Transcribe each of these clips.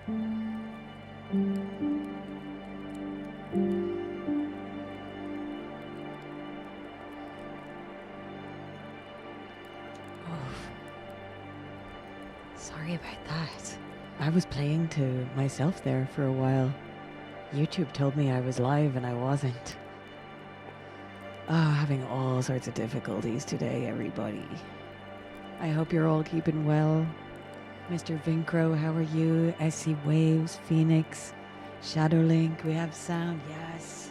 Oh, sorry about that. I was playing to myself there for a while. YouTube told me I was live and I wasn't. Oh, having all sorts of difficulties today, everybody. I hope you're all keeping well. Mr. Vincro, how are you? SC Waves, Phoenix, Shadowlink, we have sound, yes.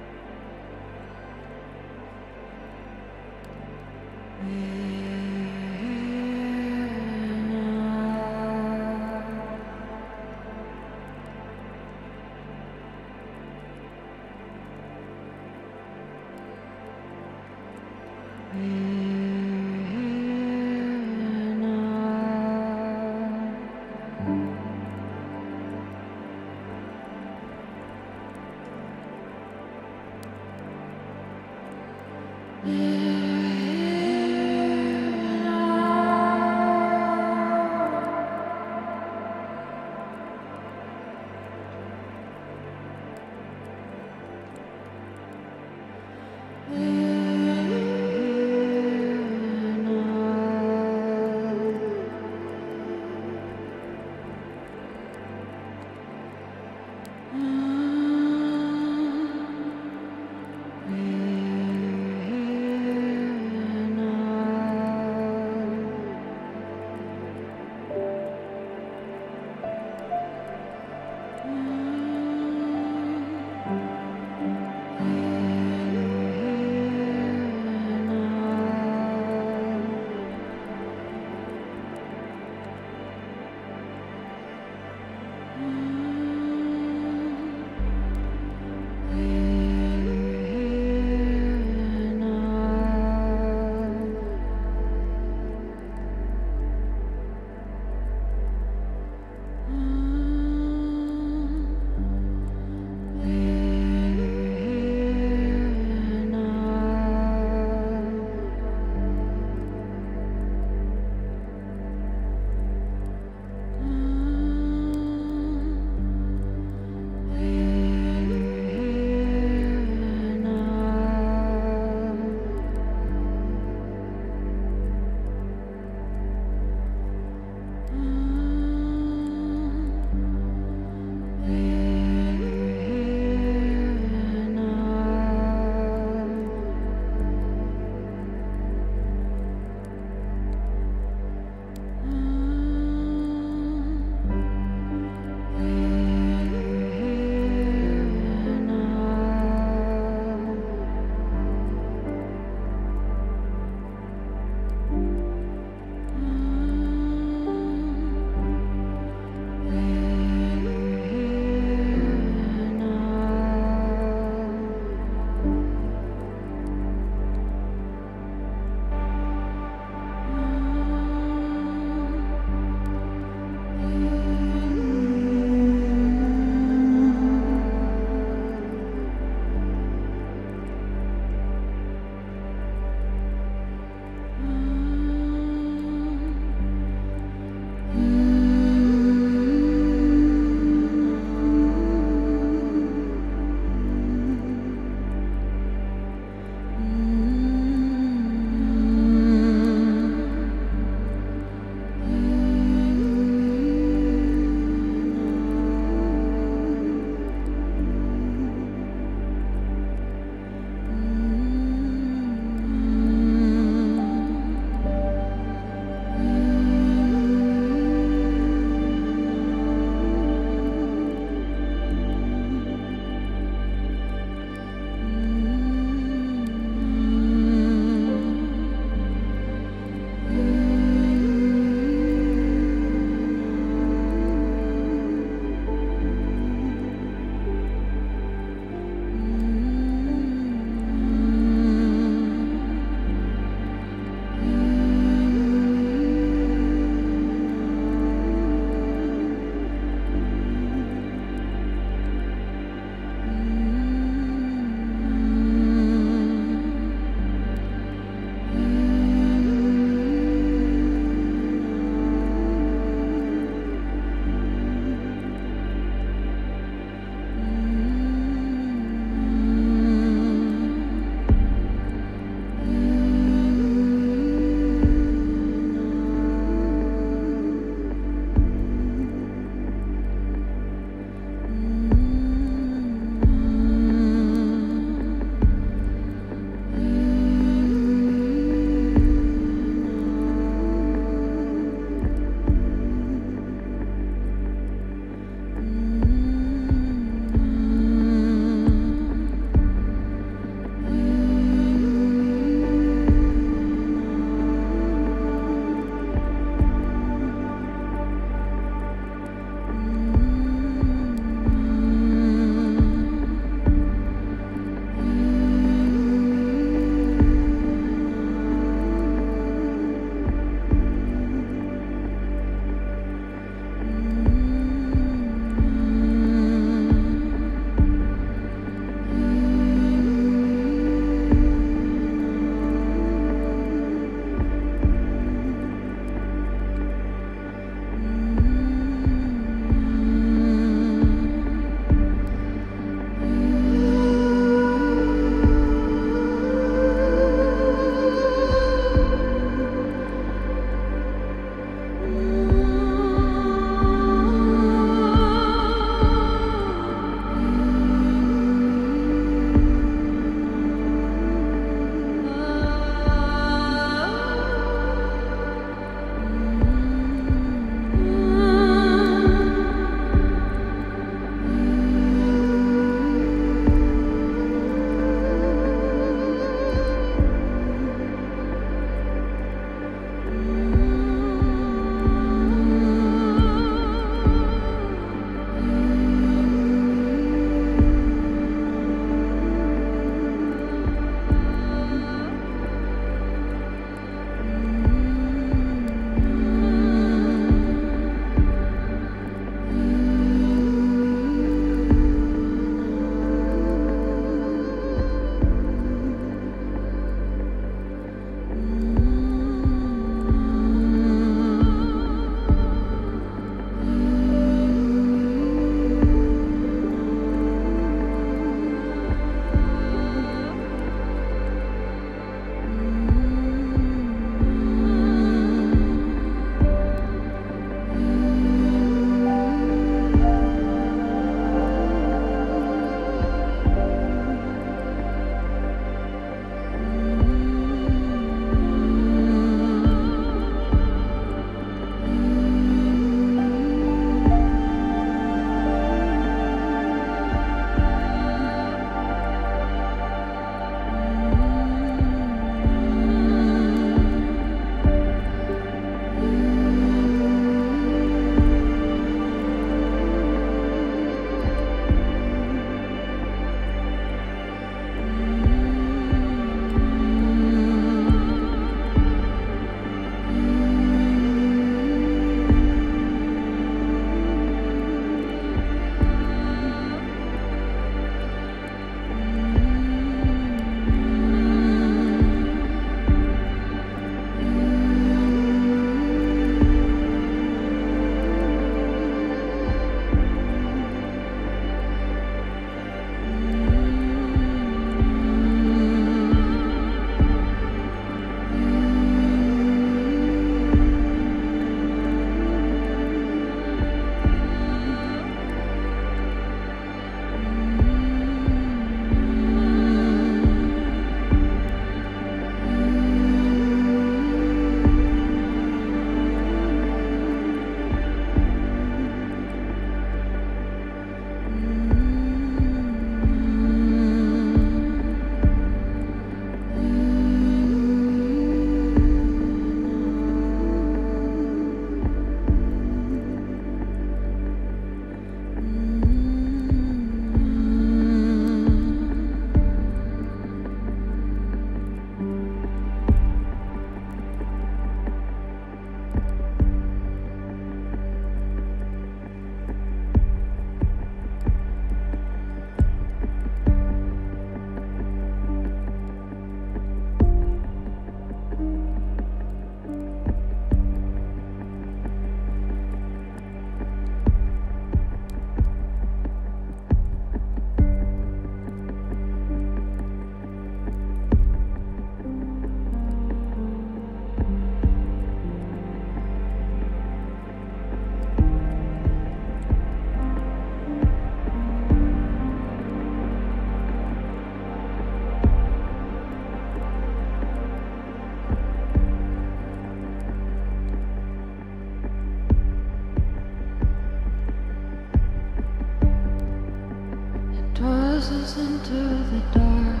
listen to the dark,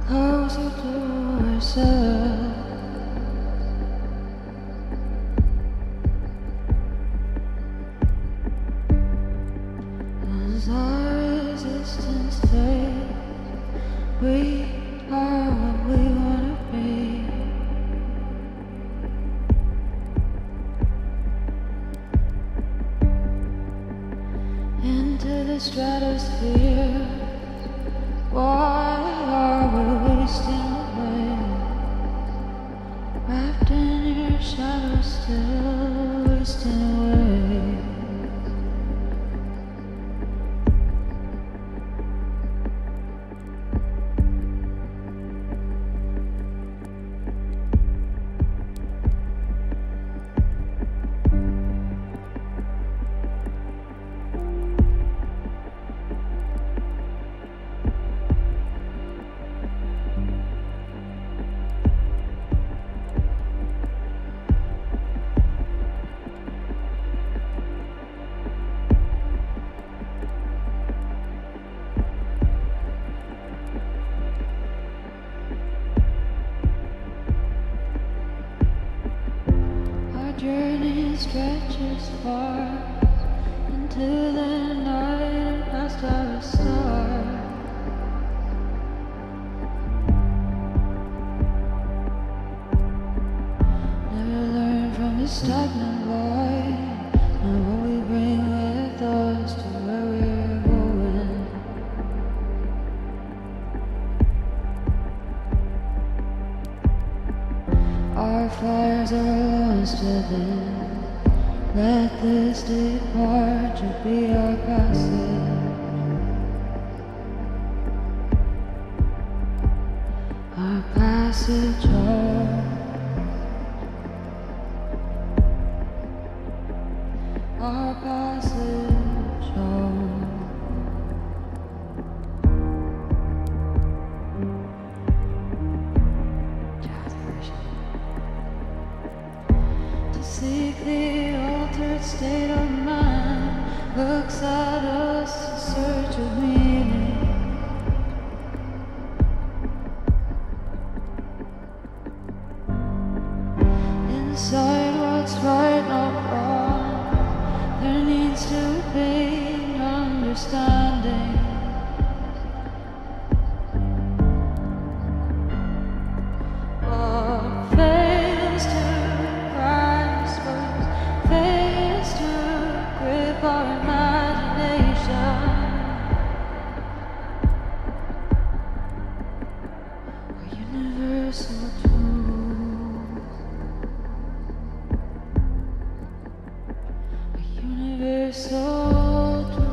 closer to ourselves. As our resistance fades, we are what we wanna be. Into the stratosphere, why are we wasting away? Wrapped in your shadow, still wasting away. Journey stretches far into the night and past our star. Never learn from the stagnant void, and what we bring with us to where we're going. Our fires are lost within. Let this departure be our passage. Our passage home. Our passage home. Jazz version. To seek the altered state of mind, looks at us in search of meaning. Inside what's right, not wrong, there needs to be an understanding. What fails to grasp us, fails to grip our imagination. Our universal truth. Our universal truth.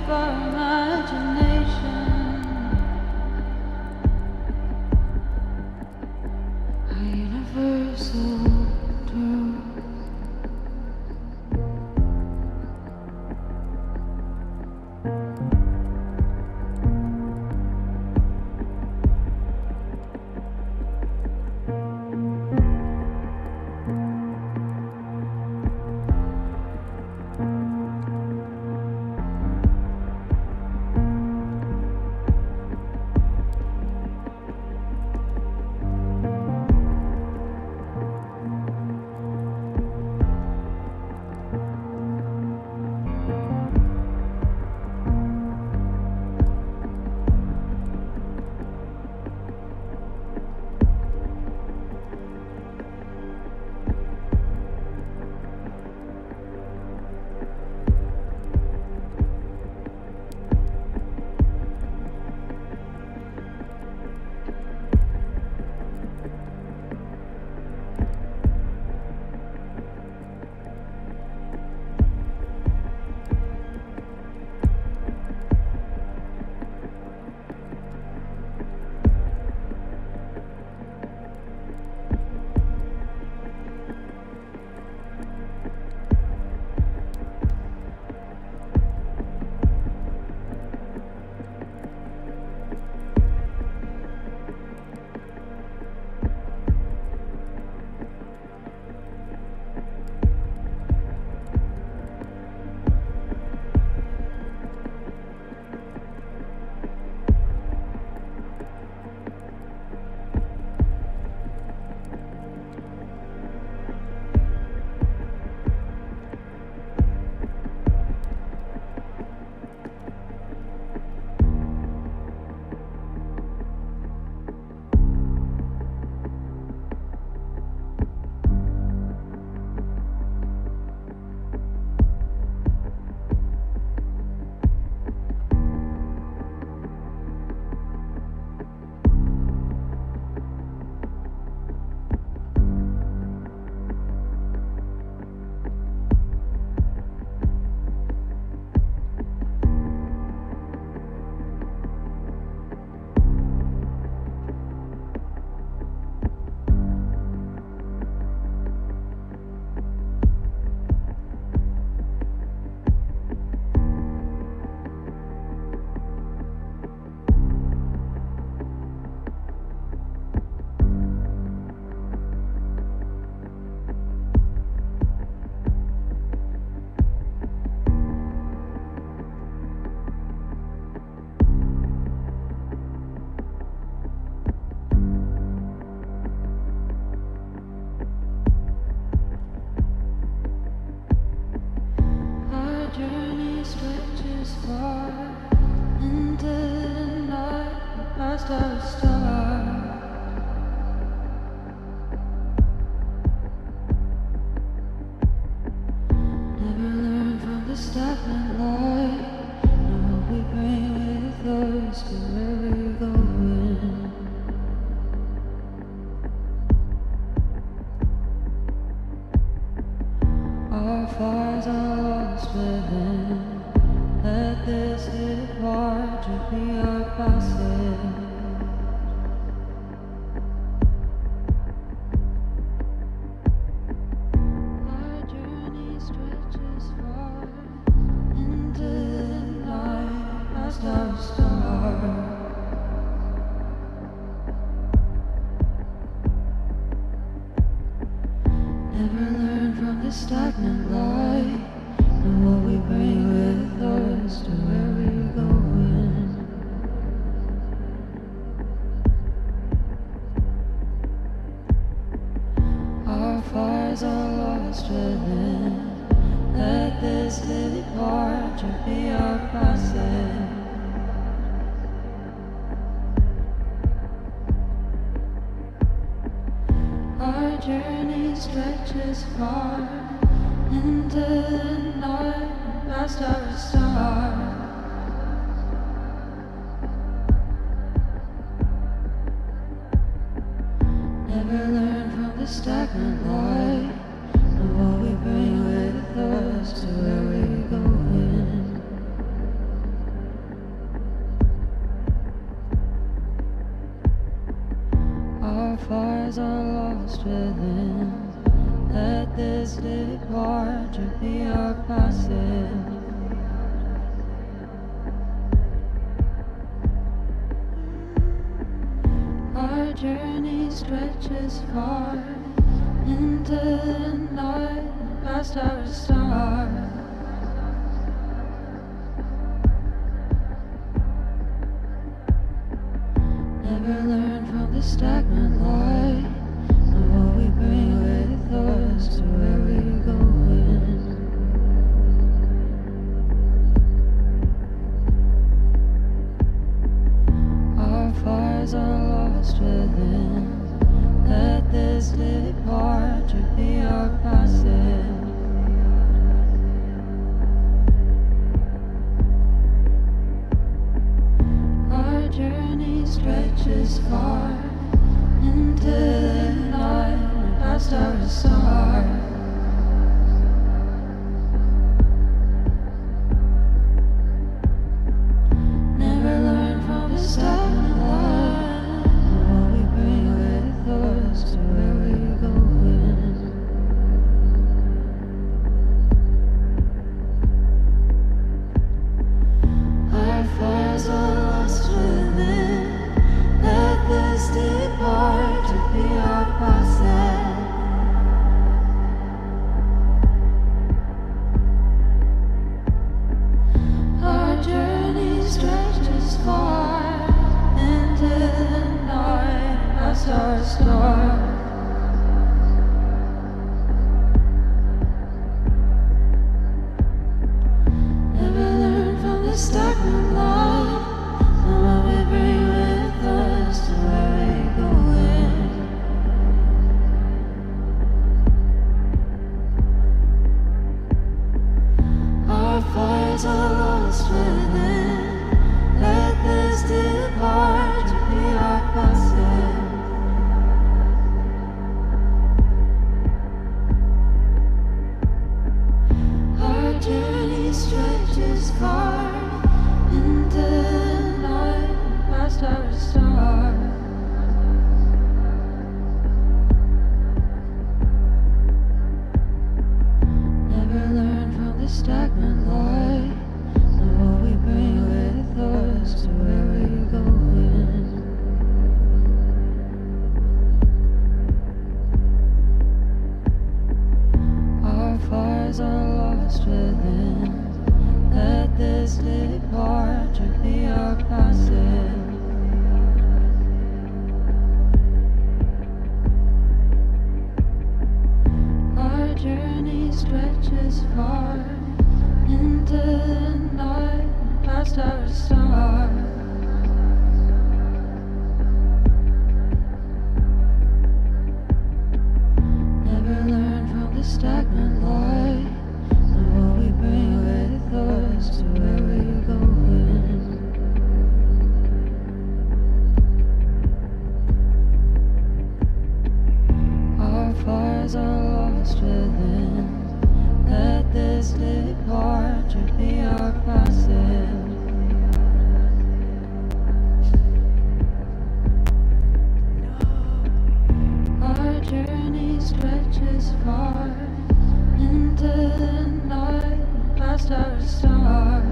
of our imagination, a universal truth. fires are lost within. Let this departure be our passage. Our journey stretches far into the night, past our star. Never learn from the stagnant light, and what we bring with us to where we're going. Our fires are lost within. Let this departure be our passage. Our journey stretches far into the night, past our star. Never learn from the stagnant light, what we bring with us to where we're going. Our fires are lost within. Let this departure be our passage. Our journey stretches far into the night, past our star. Never learn from the stagnant light, and what we bring with us to where we're going. Our fires are lost within. Let this departure be our passage. Our journey stretches far into the night, past our star. Never learn from the stagnant light, and what we bring with us to where we're going. Our fires are lost within. Let this departure be our passage. Our journey stretches far into the night, past our star. Never learn from the stagnant light, and what we bring with us to where we're going. Our fires are lost within. Let this departure be our passage. Our journey stretches far into the night, past our star.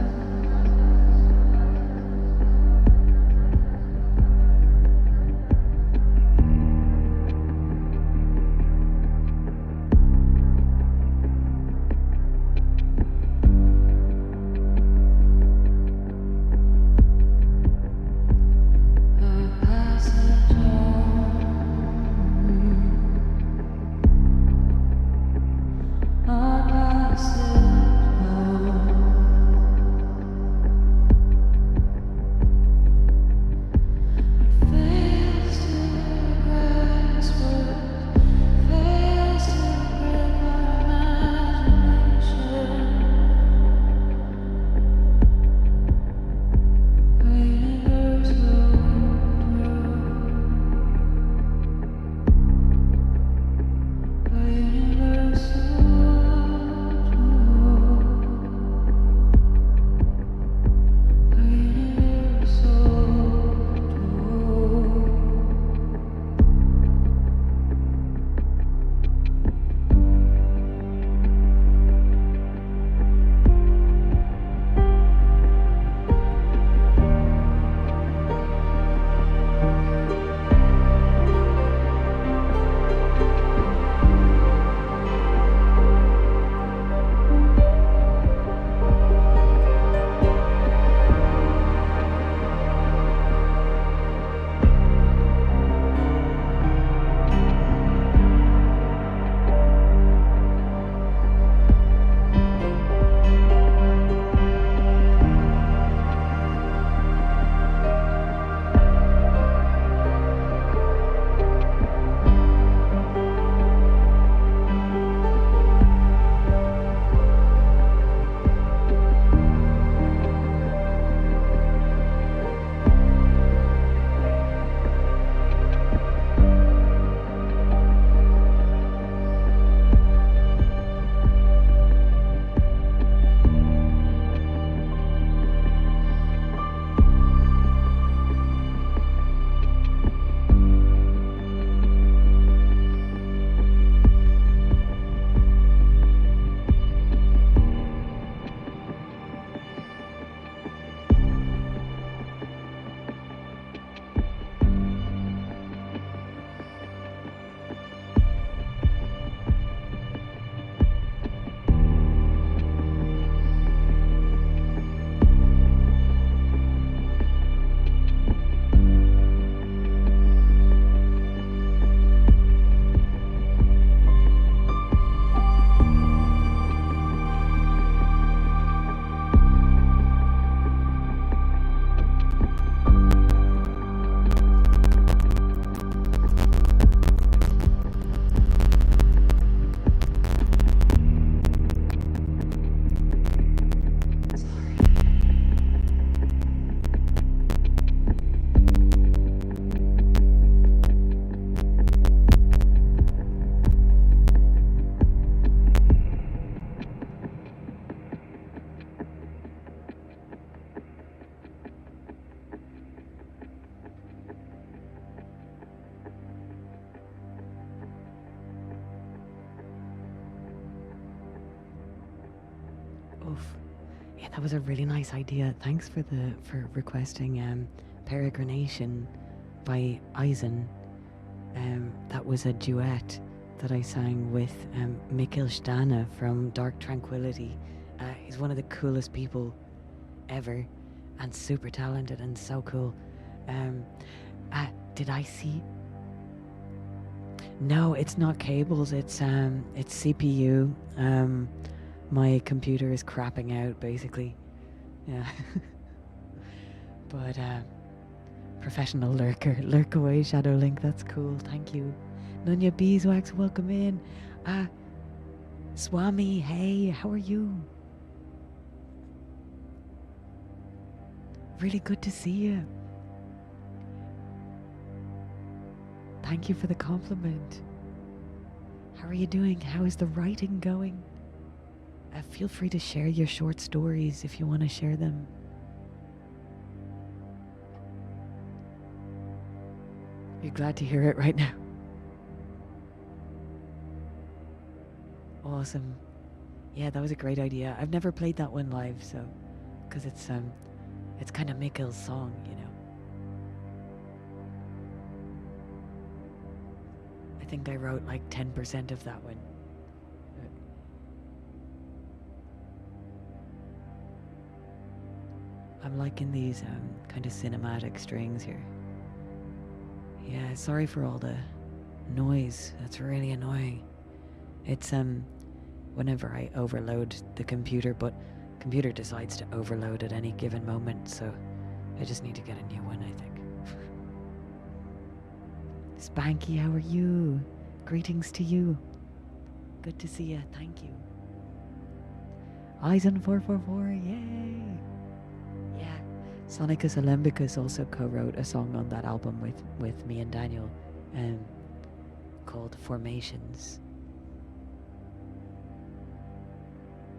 Our passage home. Our passage home. that was a really nice idea. Thanks for requesting Peregrination by Eisen. That was a duet that I sang with Mikkel Stana from Dark Tranquility. He's one of the coolest people ever and super talented and so cool. Did I see? No, it's not cables. It's CPU. My computer is crapping out basically. Yeah. But professional lurker, lurk away, Shadow Link. That's cool. Thank you. Nunya Beeswax, welcome in. Swami, hey, how are you? Really good to see you. Thank you for the compliment. How are you doing? How is the writing going? Feel free to share your short stories if you want to share them. You're glad to hear it right now. Awesome. Yeah, that was a great idea. I've never played that one live, so because it's kind of Mikkel's song, you know. I think I wrote like 10% of that one. I'm liking these kind of cinematic strings here. Yeah, sorry for all the noise. That's really annoying. It's whenever I overload the computer, but computer decides to overload at any given moment, so I just need to get a new one, I think. Spanky, how are you? Greetings to you. Good to see you. Thank you. Eisen 444, yay! Yeah, Sonicus Alembicus also co-wrote a song on that album with me and Daniel, called Formations.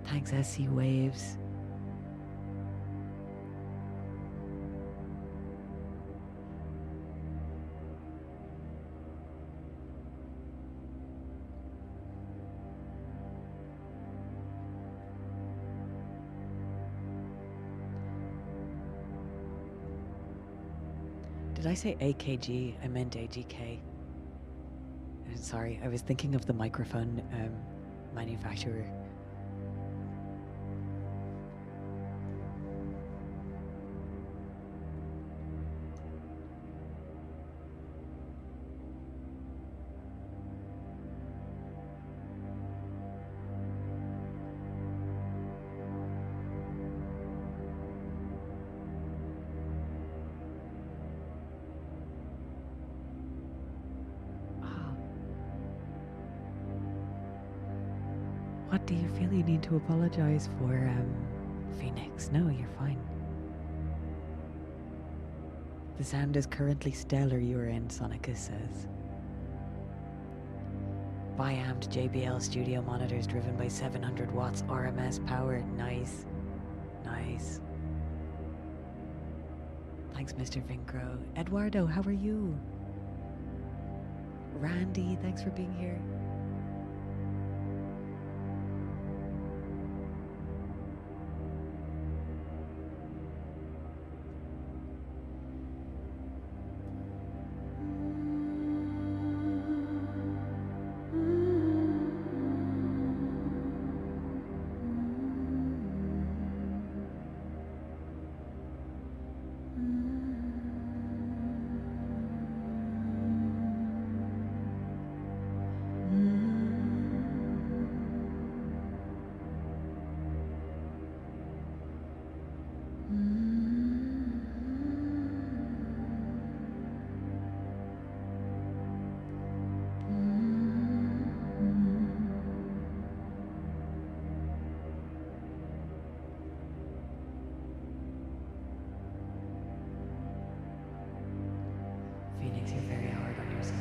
Thanks, SC Waves. Did I say AKG? I meant AGK. Sorry, I was thinking of the microphone manufacturer. What do you feel you need to apologize for, Phoenix? No, you're fine. The sound is currently stellar you're in, Sonicus says. Bi-amped JBL studio monitors driven by 700 watts RMS power. Nice. Nice. Thanks, Mr. Vincro. Eduardo, how are you? Randy, thanks for being here. Phoenix, you're very hard on yourself.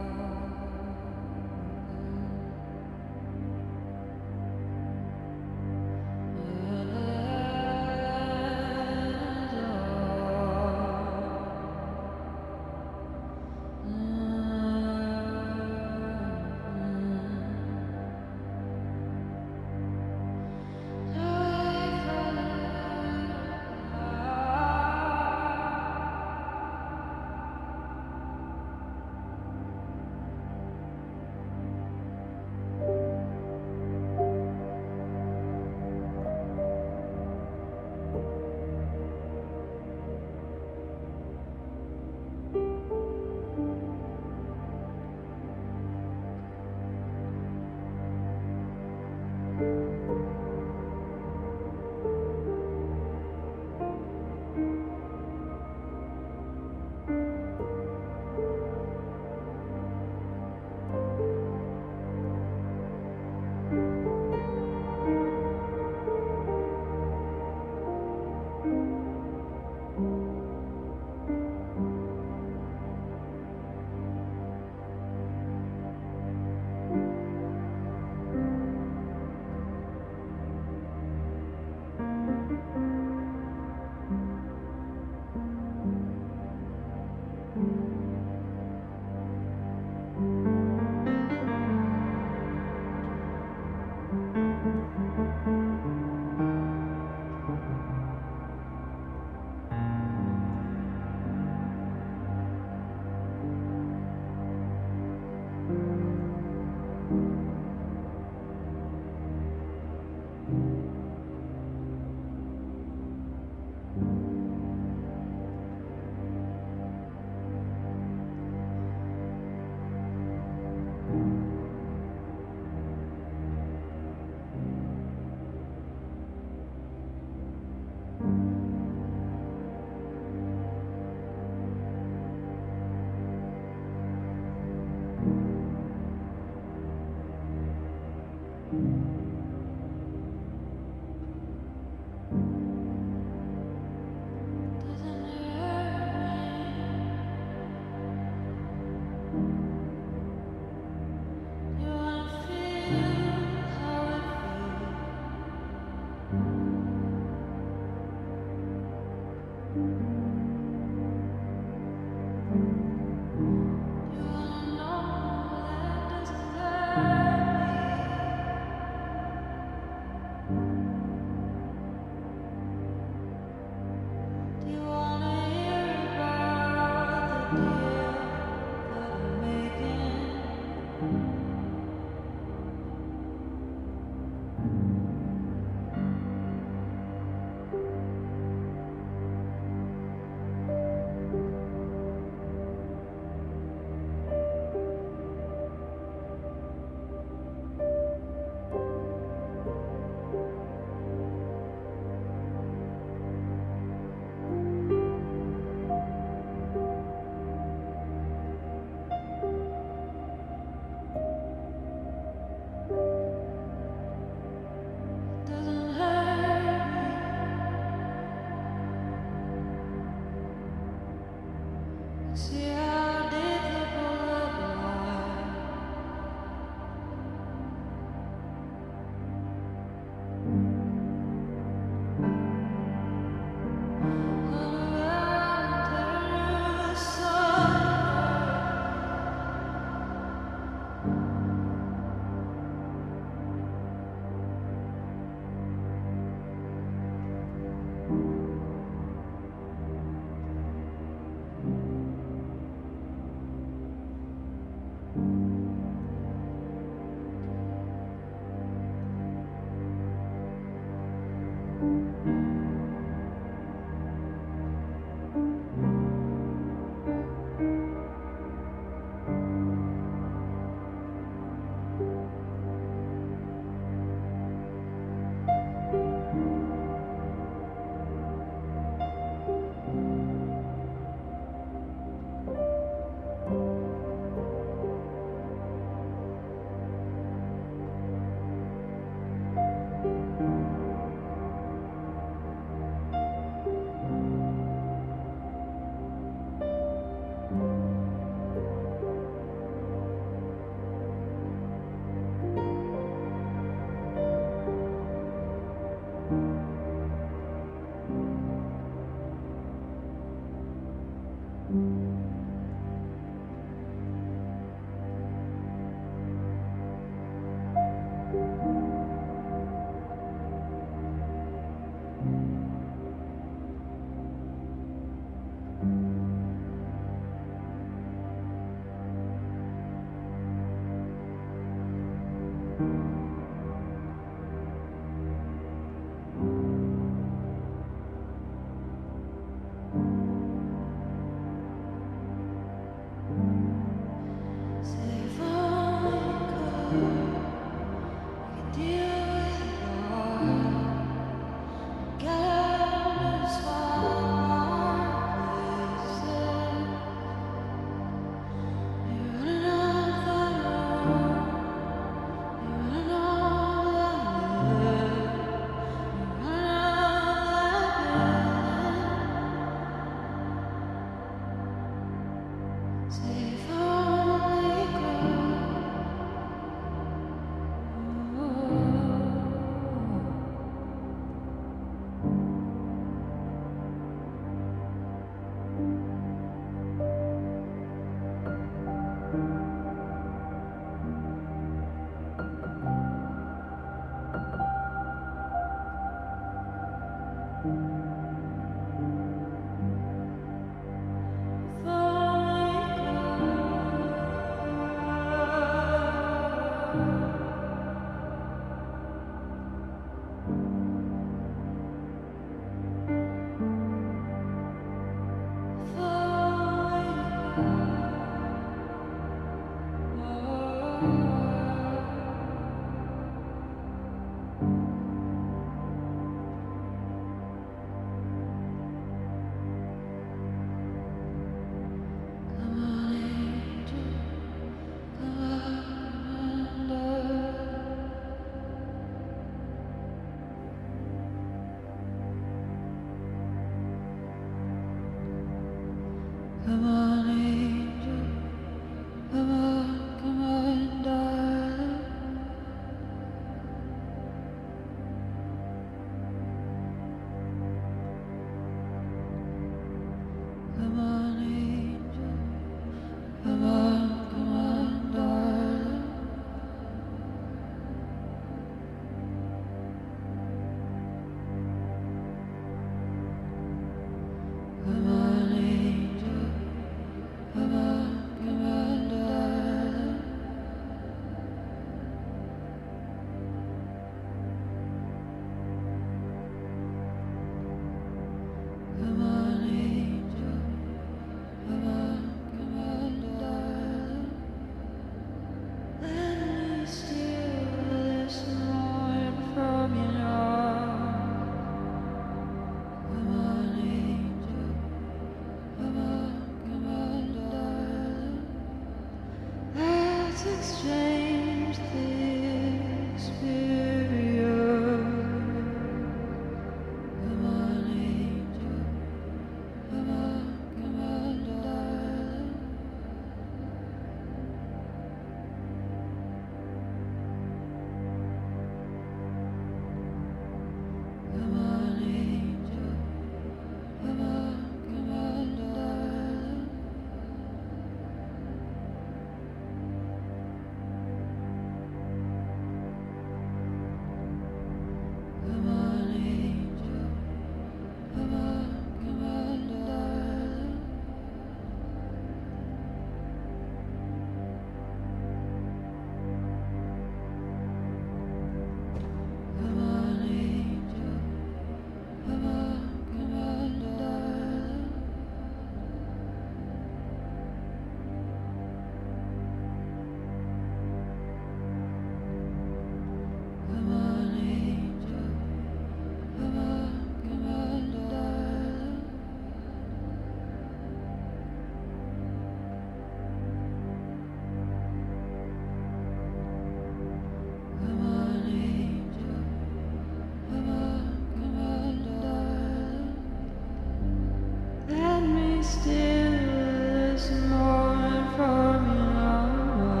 steal this moment from you now.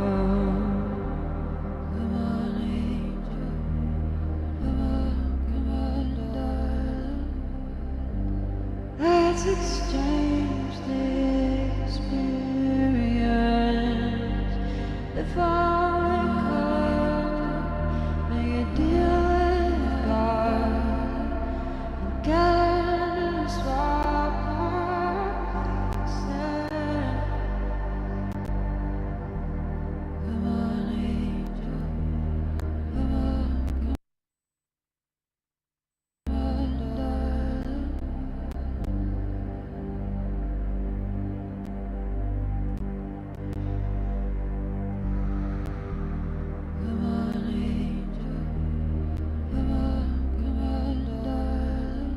Come on, angel. Come on, darling. Let's exchange the experience. If I could make a deal with God and get a swap said, come on, angel. Come on, darling. Come on, angel. Come on, darling.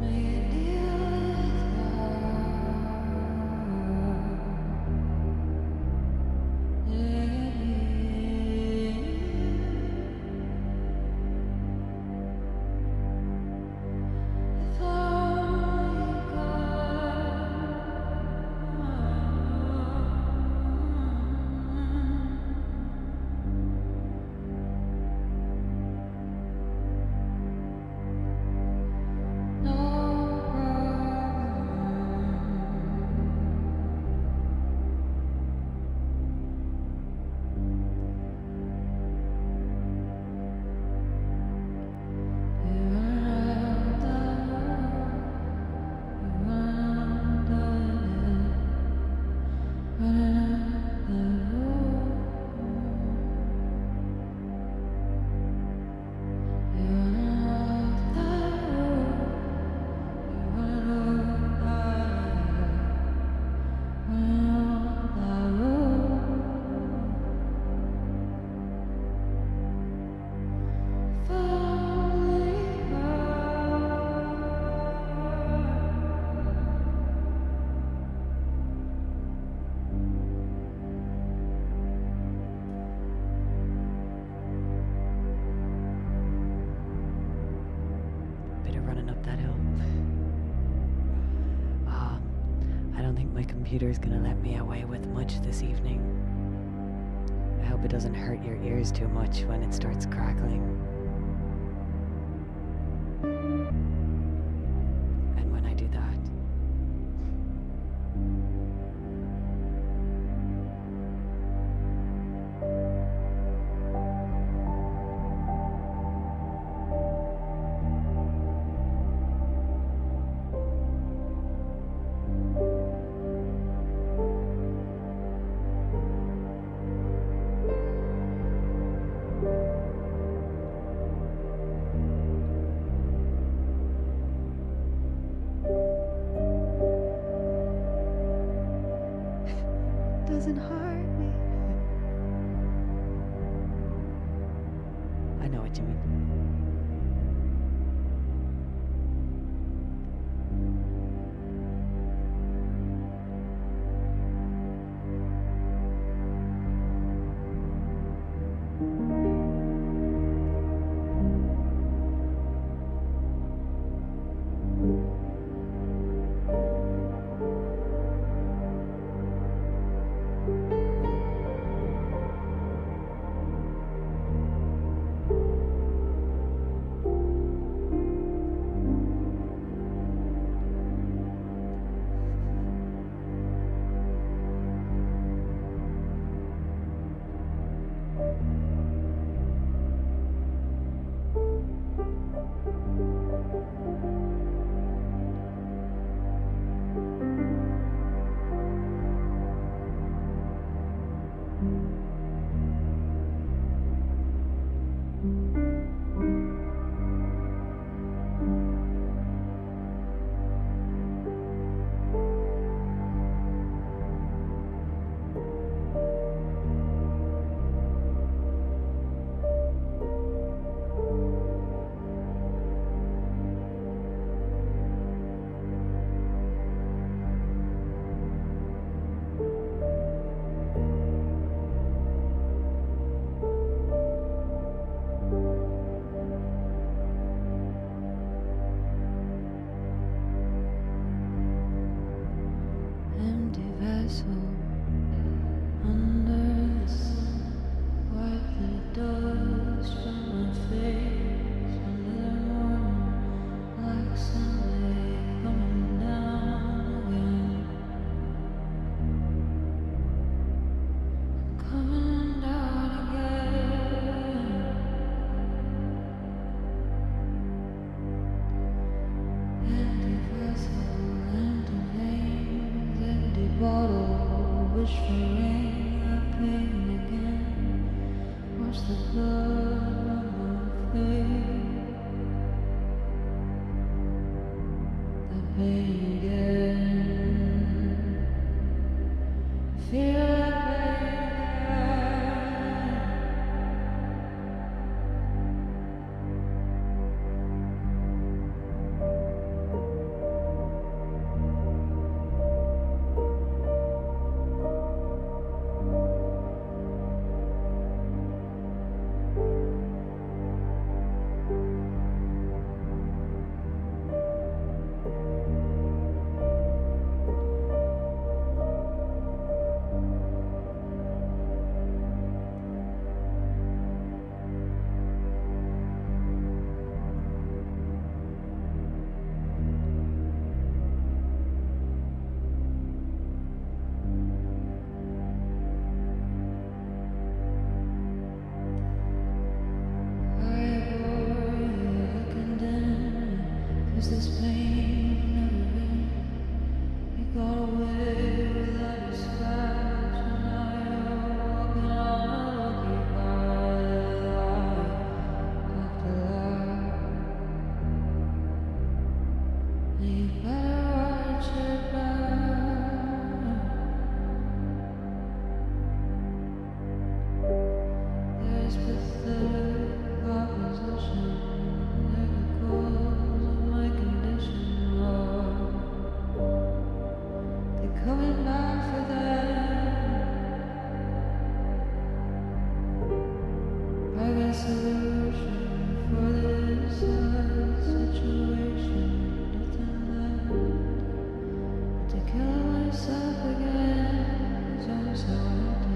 Make a deal with God. If Bit of running up that hill. I don't think my computer's gonna let me away with much this evening. I hope it doesn't hurt your ears too much when it starts crackling. And when I do that, doesn't hurt me. I know what you mean. Is this pain never end? You got away without a scratch, and now you're walking on a lucky ride. After that, and you better watch your back. There's pathetic opposition. They're the cause of my condition. They're coming back for that. I got solution for this sad situation. Nothing left. But to kill myself again is I'm so empty.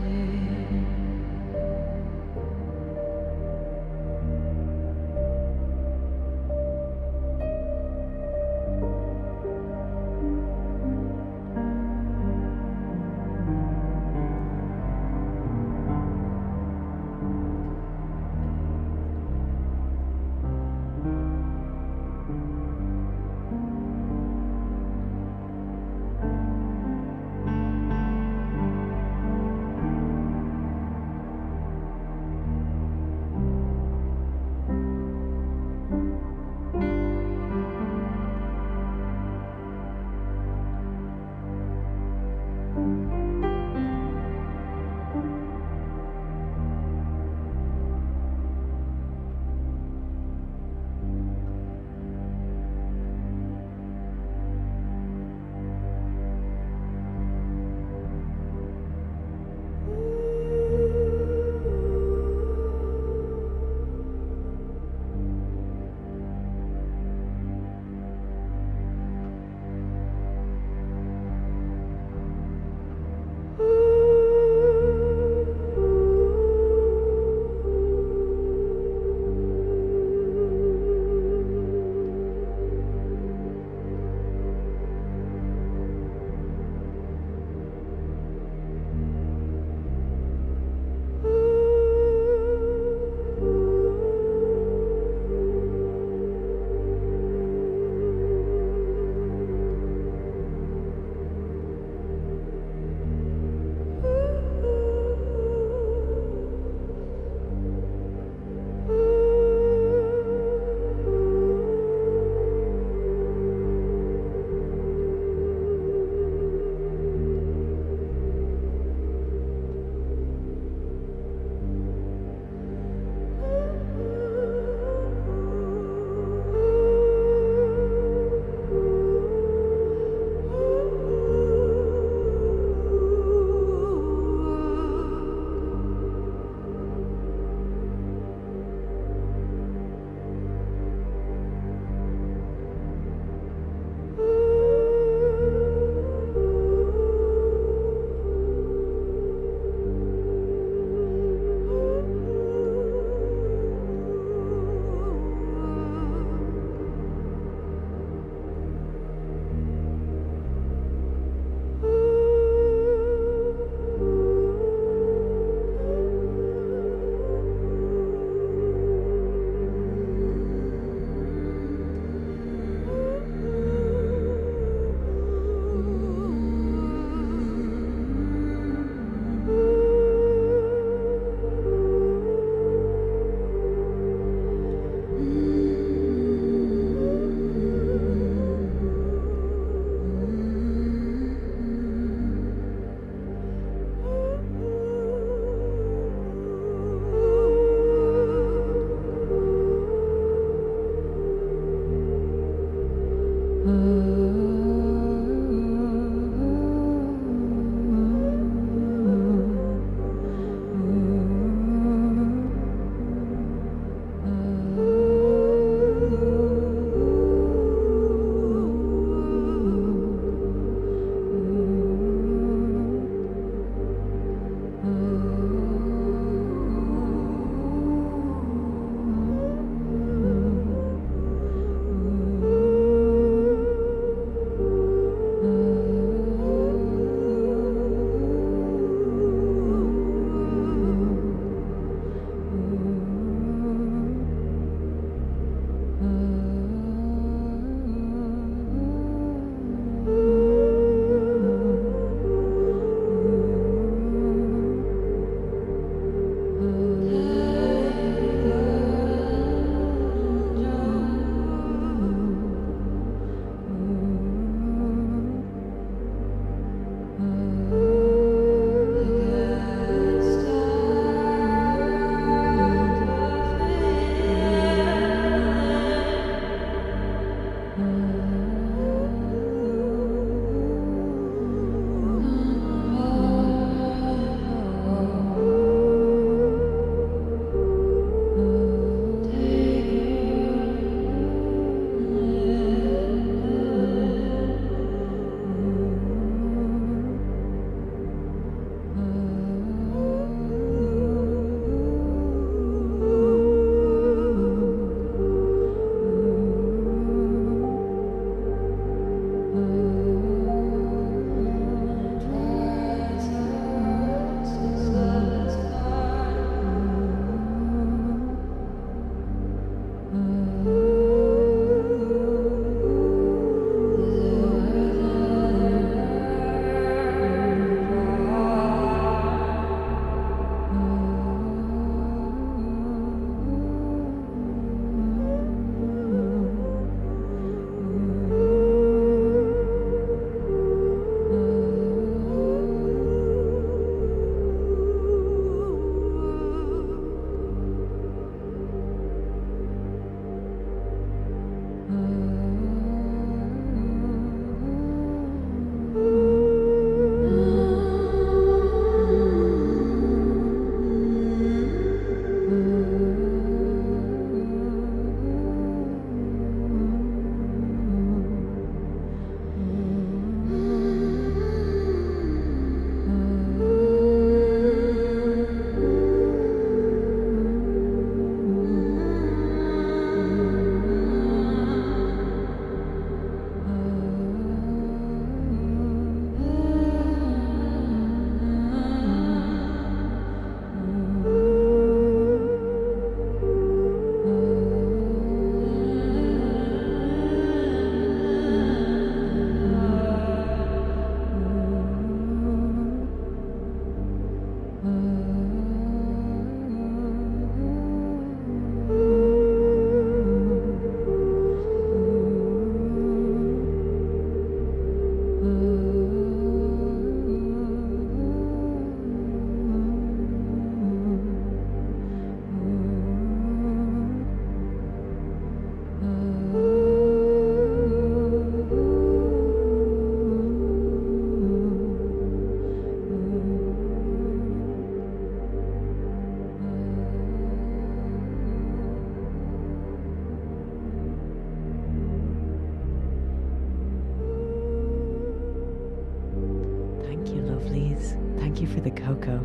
Thank you for the cocoa.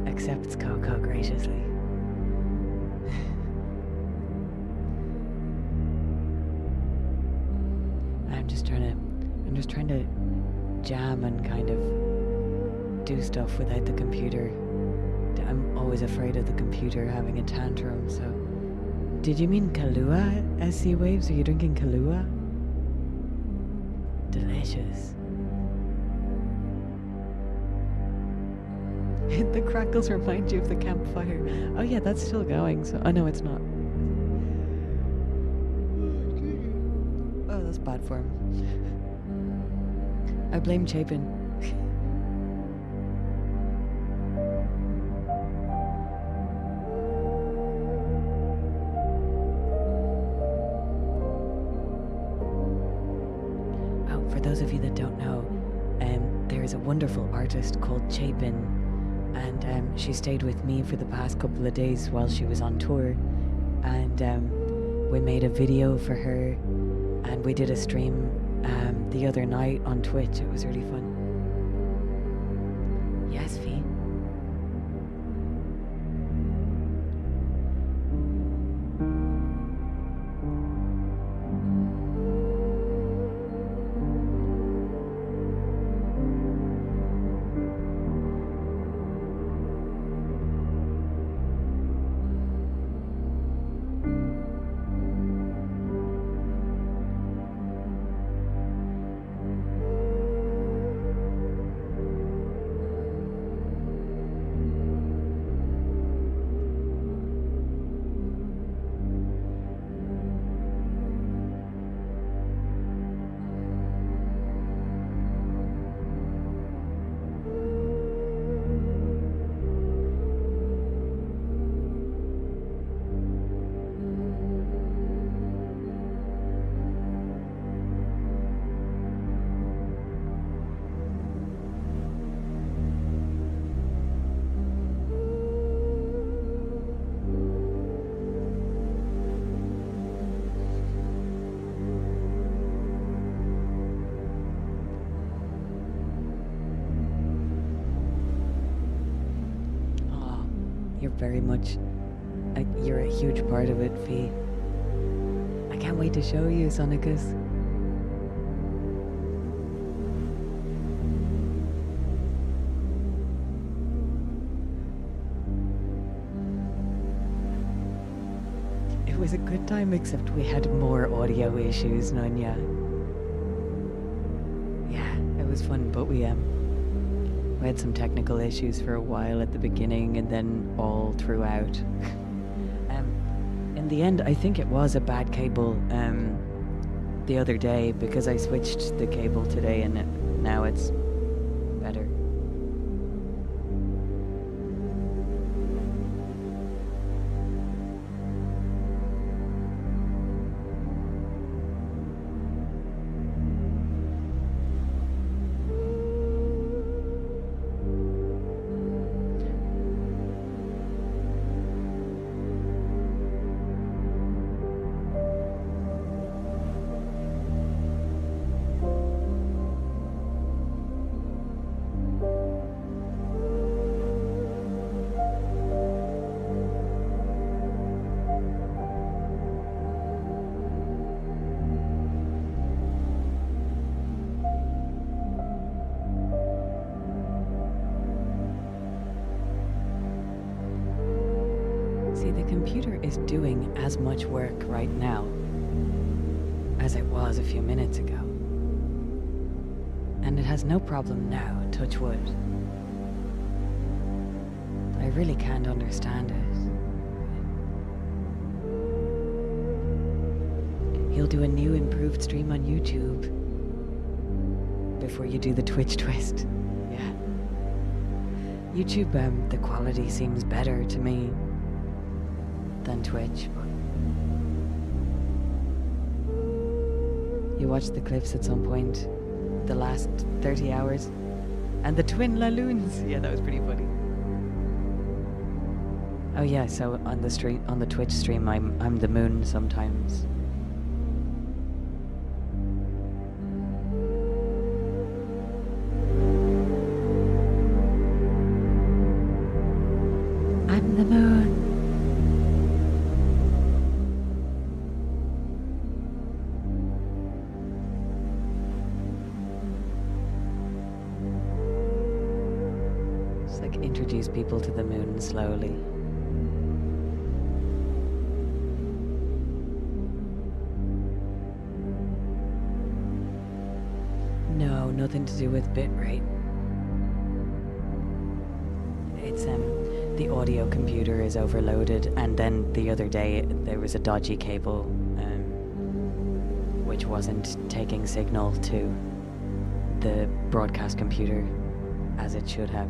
Accepts cocoa graciously. I'm just trying to jam and kind of do stuff without the computer. I'm always afraid of the computer having a tantrum, so. Did you mean Kahlua, SC Waves? Are you drinking Kahlua? Delicious. The crackles remind you of the campfire. Oh yeah, that's still going, so. Oh no, it's not. Oh, that's bad form. I blame Chapin. Oh, for those of you that don't know, there is a wonderful artist called Chapin, and she stayed with me for the past couple of days while she was on tour, and we made a video for her, and we did a stream the other night on Twitch. It was really fun. Yes, Fee. You're very much, you're a huge part of it, Fee. I can't wait to show you, Sonicus. It was a good time, except we had more audio issues, Nunya. Yeah, it was fun, but we had some technical issues for a while at the beginning and then all throughout. In the end, I think it was a bad cable the other day because I switched the cable today and now it's better. See, the computer is doing as much work right now as it was a few minutes ago. And it has no problem now, touch wood. I really can't understand it. You'll do a new improved stream on YouTube before you do the Twitch twist. Yeah. YouTube, the quality seems better to me than Twitch. You watched the clips at some point, the last 30 hours, and the twin Laloons. Yeah, that was pretty funny. Oh yeah, so on the Twitch stream, I'm the moon sometimes. like introduce people to the moon slowly. No, nothing to do with bitrate. It's the audio computer is overloaded, and then the other day there was a dodgy cable which wasn't taking signal to the broadcast computer as it should have.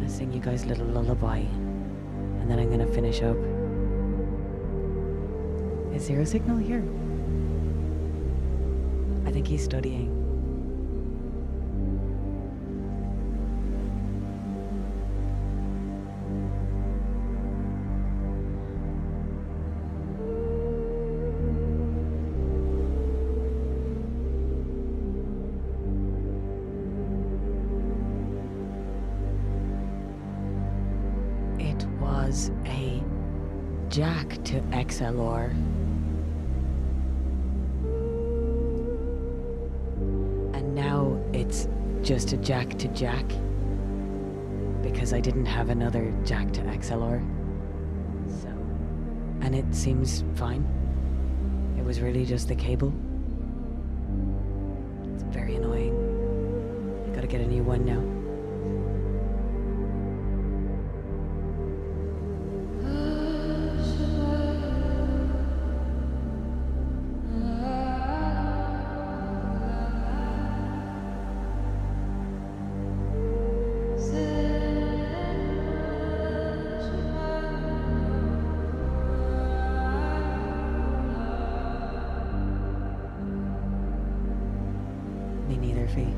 Sing you guys a little lullaby, and then I'm gonna finish up. Is Zero Signal here? I think he's studying. A jack to XLR. And now it's just a jack to jack because I didn't have another jack to XLR. So, and it seems fine. It was really just the cable. It's very annoying. I gotta get a new one now. Me neither, Fee.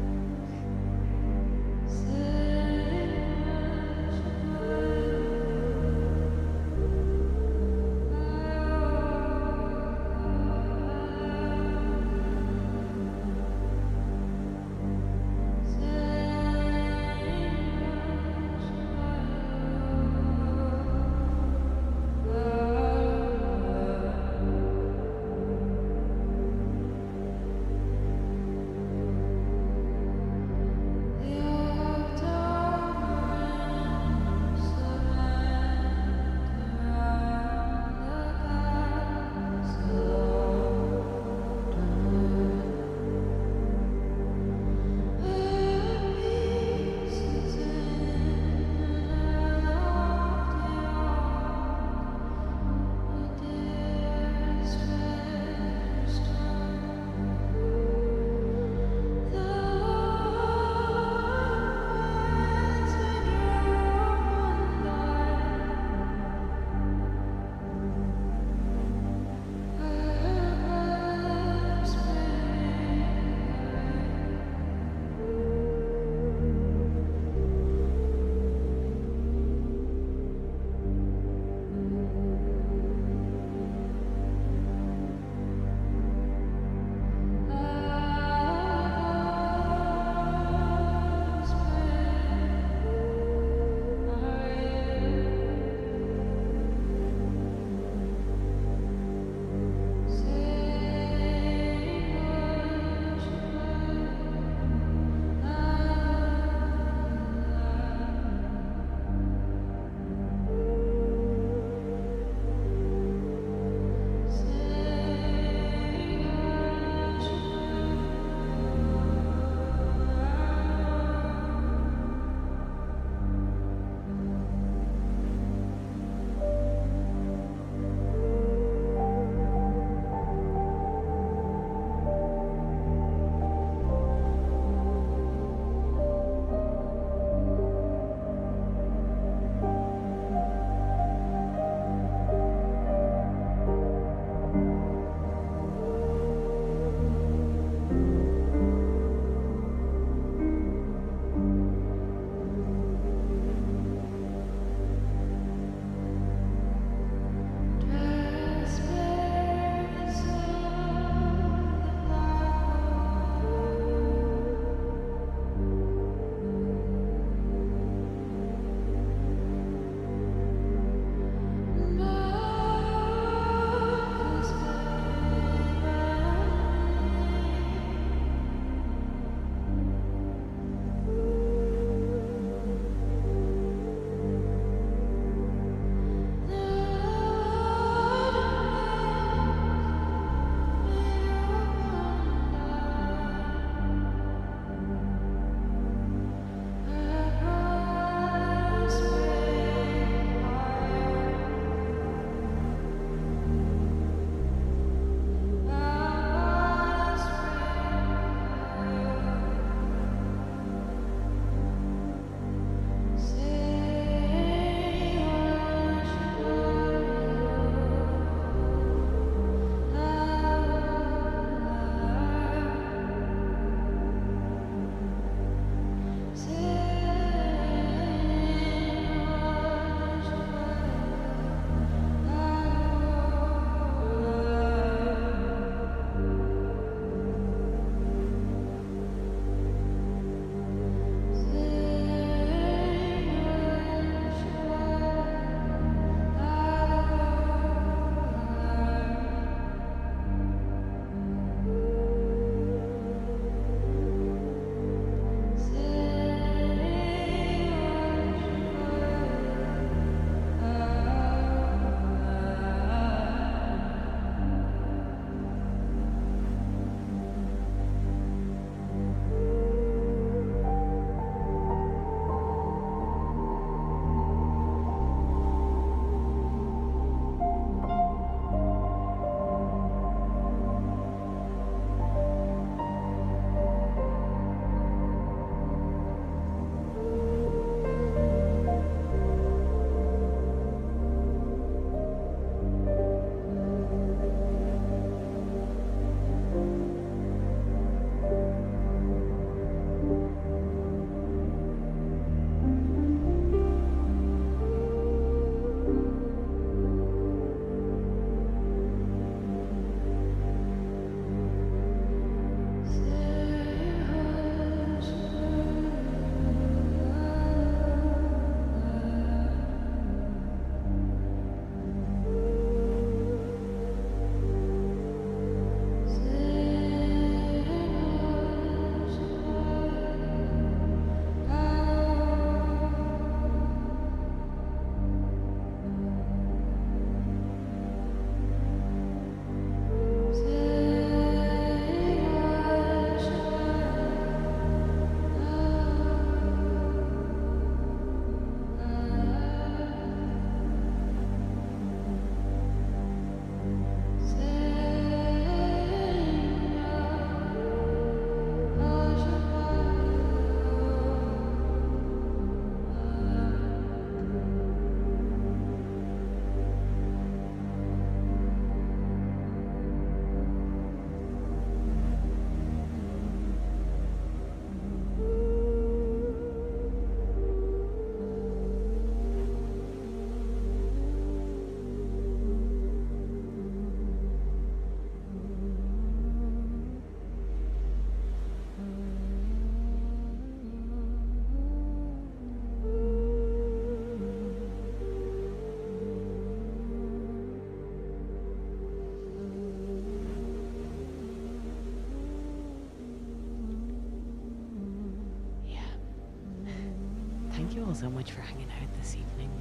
all so much for hanging out this evening.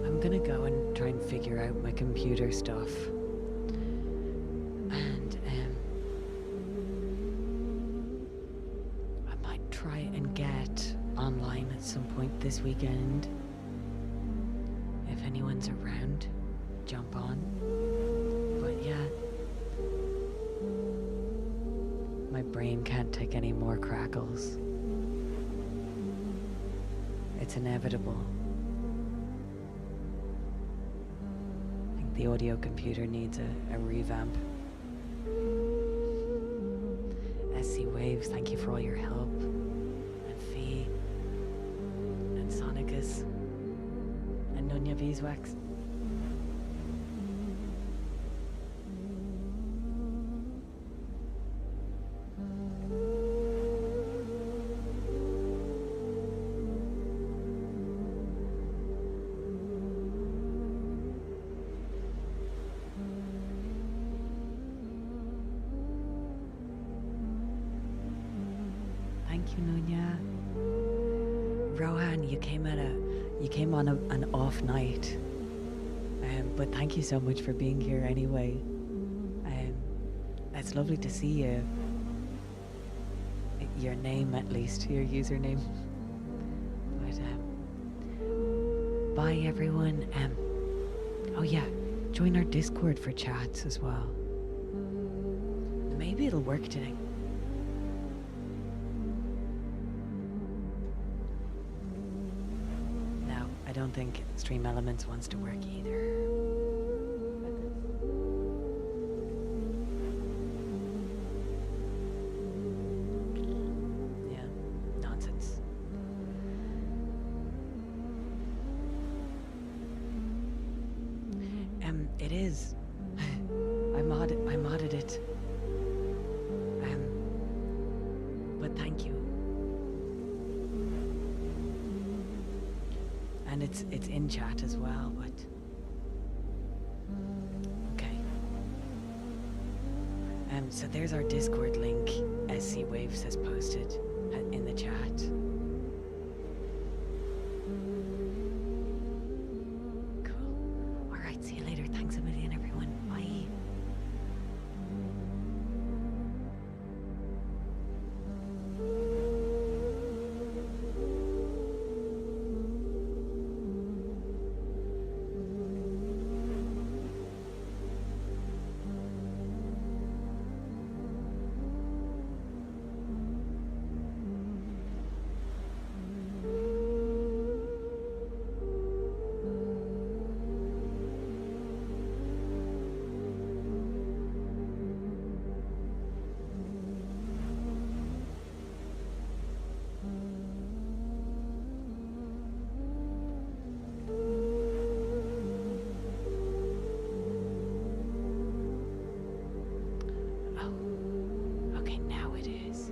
I'm gonna go and try and figure out my computer stuff. And I might try and get online at some point this weekend. If anyone's around, jump on. But yeah, my brain can't take any more crackles. It's inevitable. I think the audio computer needs a revamp. SC Waves, thank you for all your help. And Fee. And Sonicus. And Nunya Beeswax. Thank you, Nunya. Rohan, you came on an off night. But thank you so much for being here anyway. It's lovely to see you. Your name, at least, your username. But bye everyone. Oh yeah, join our Discord for chats as well. Maybe it'll work today. No, I don't think Stream Elements wants to work either. Yeah, nonsense. It is. I modded it. But thank you. And it's in chat as well, but okay. So there's our Discord link. SC Waves has posted in the chat. Cool. All right. See you later. Thanks a million, everyone. Bye. Okay, now it is.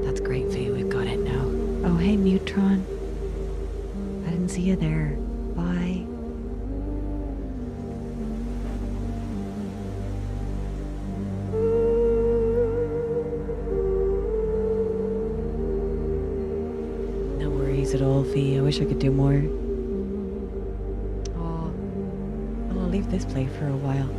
That's great, Faye. We've got it now. Oh, hey, Mutron. I didn't see you there. Bye. No worries at all, Fee. I wish I could do more. Oh, well, I'll leave this play for a while.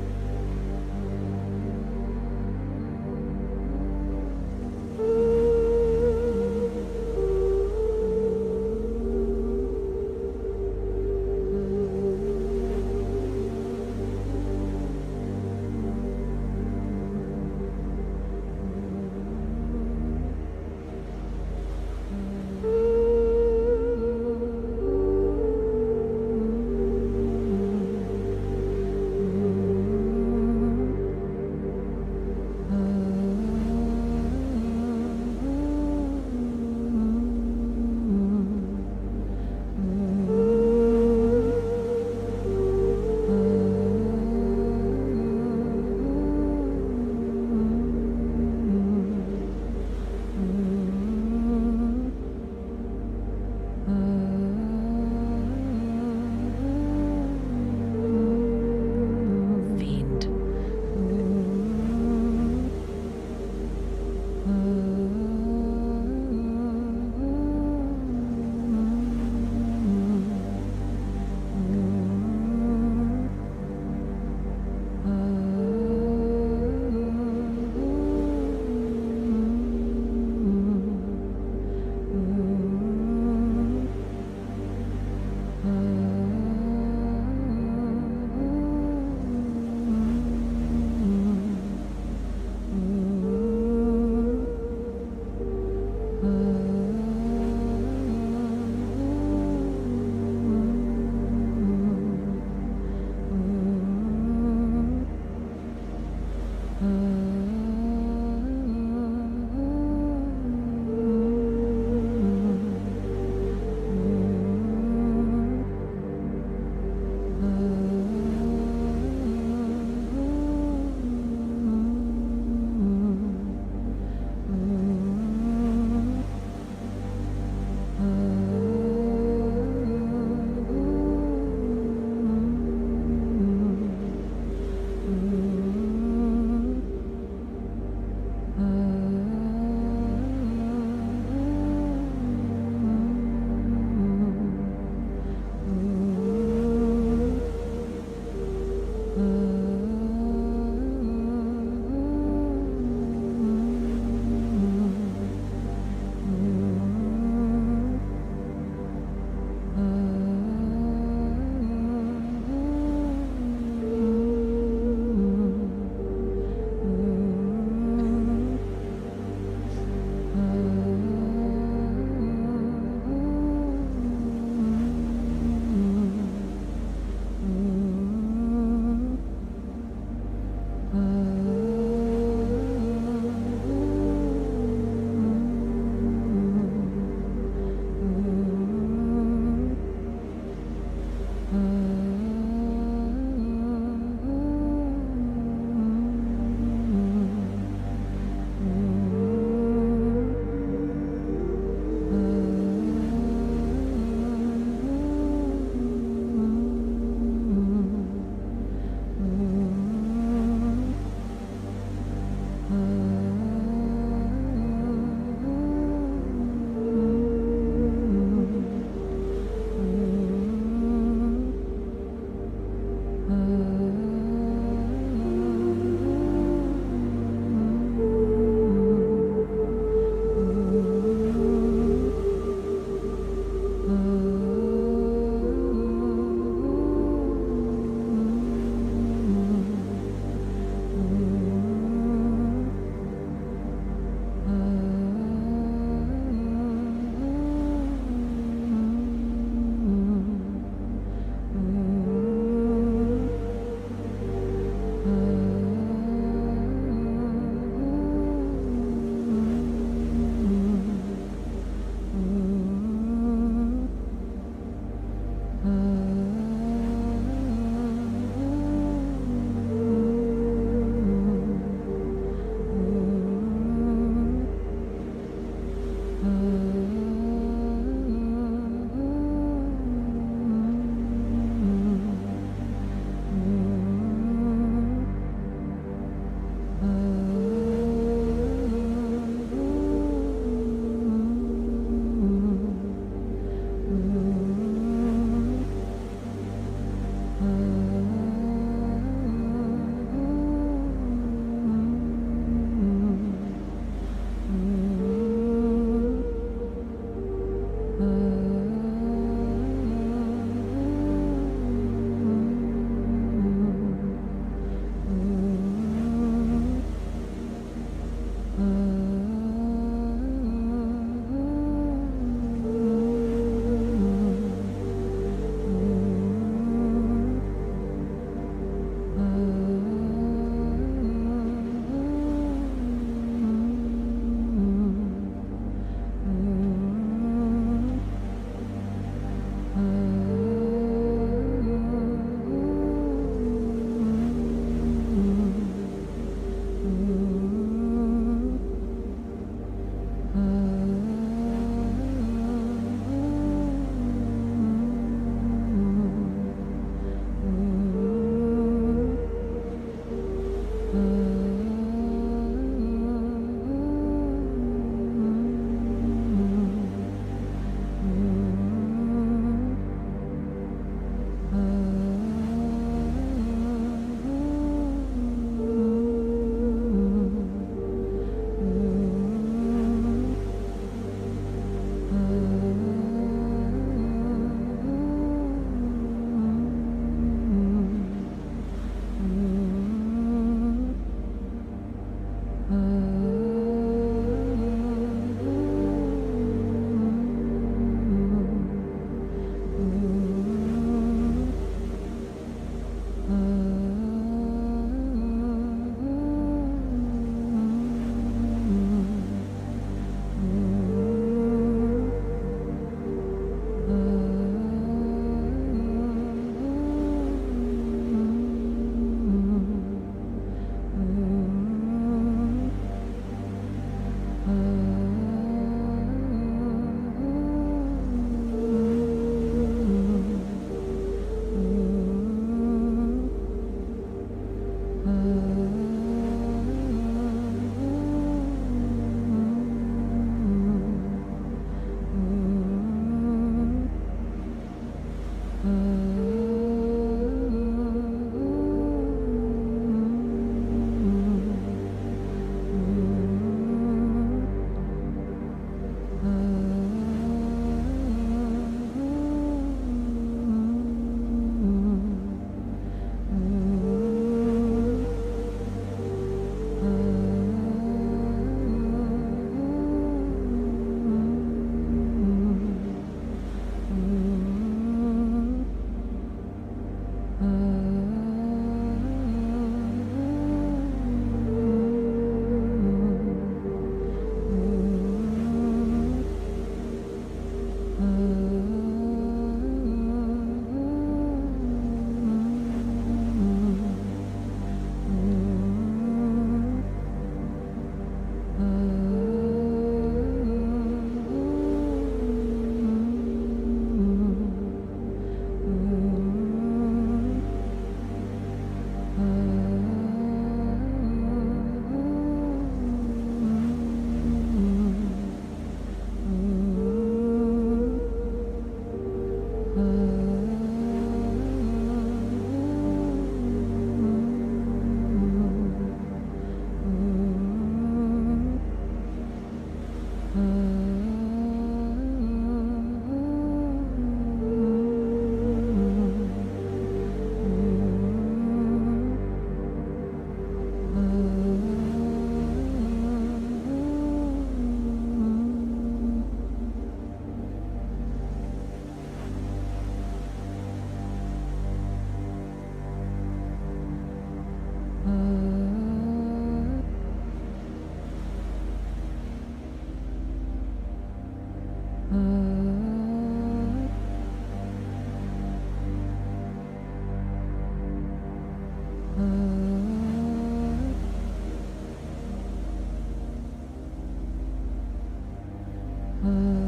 Uh,